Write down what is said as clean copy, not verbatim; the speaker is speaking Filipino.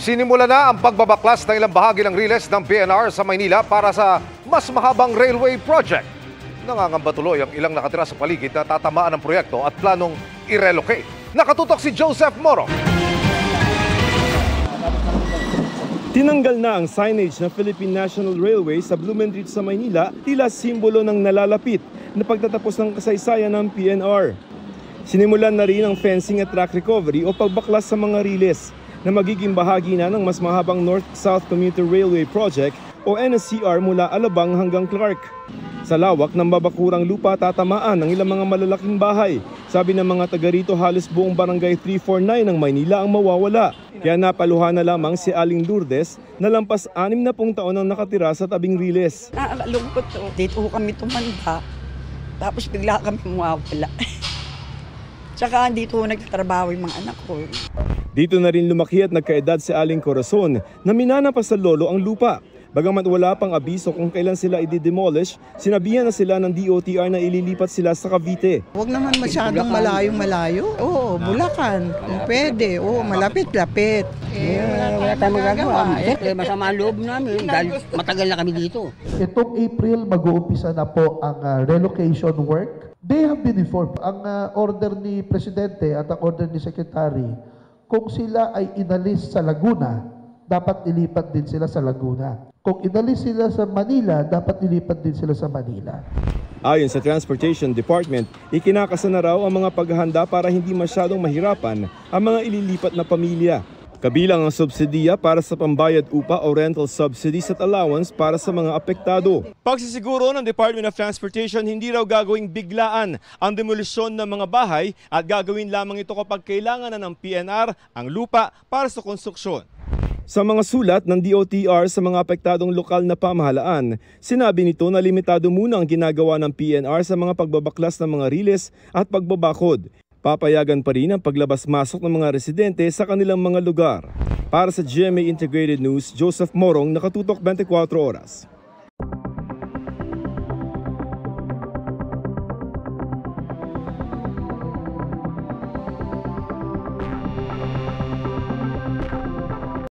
Sinimula na ang pagbabaklas ng ilang bahagi ng riles ng PNR sa Maynila para sa mas mahabang railway project. Nangangamba tuloy ang ilang nakatira sa paligid na tatamaan ng proyekto at planong i-relocate. Nakatutok si Joseph Moro. Tinanggal na ang signage ng Philippine National Railway sa Blumentritt sa Maynila, tila simbolo ng nalalapit na pagtatapos ng kasaysayan ng PNR. Sinimulan na rin ang fencing at track recovery o pagbaklas sa mga riles na magiging bahagi na ng mas mahabang North-South Commuter Railway Project o NSCR mula Alabang hanggang Clark. Sa lawak ng babakurang lupa tatamaan ng ilang mga malalaking bahay. Sabi ng mga taga rito, halos buong barangay 349 ng Maynila ang mawawala. Kaya napaluhan na lamang si Aling Lourdes na lampas 60 taon ang nakatira sa tabing riles. Nakakalungkot to. Dito kami tumanda. Tapos bigla kami mawawala. Tsaka dito nagtatrabaho yung mga anak ko. Dito na rin lumaki at nagkaedad si Aling Corazon na minana pa sa lolo ang lupa. Bagamat wala pang abiso kung kailan sila i-demolish, sinabihan na sila ng DOTR na ililipat sila sa Cavite. Huwag naman masyadong malayo-malayo. Oo, Bulacan. Kung pwede. Oo, malapit-lapit. Wala tayong magagawa. Masama ang loob namin dahil matagal na kami dito. Itong April, mag-uumpisa na po ang relocation work. They have been informed. Ang order ni Presidente at ang order ni Secretary, kung sila ay inalis sa Laguna, dapat ilipat din sila sa Laguna. Kung inalis sila sa Manila, dapat ilipat din sila sa Manila. Ayon sa Transportation Department, ikinakasa na raw ang mga paghahanda para hindi masyadong mahirapan ang mga ililipat na pamilya. Kabilang ang subsidiya para sa pambayad upa o rental subsidies at allowance para sa mga apektado. Pagsisiguro ng Department of Transportation, hindi raw gagawing biglaan ang demolisyon ng mga bahay at gagawin lamang ito kapag kailangan na ng PNR ang lupa para sa konstruksyon. Sa mga sulat ng DOTR sa mga apektadong lokal na pamahalaan, sinabi nito na limitado muna ang ginagawa ng PNR sa mga pagbabaklas ng mga riles at pagbabakod. Papayagan pa rin ang paglabas-masok ng mga residente sa kanilang mga lugar. Para sa GMA Integrated News, Joseph Morong, Nakatutok 24 Oras.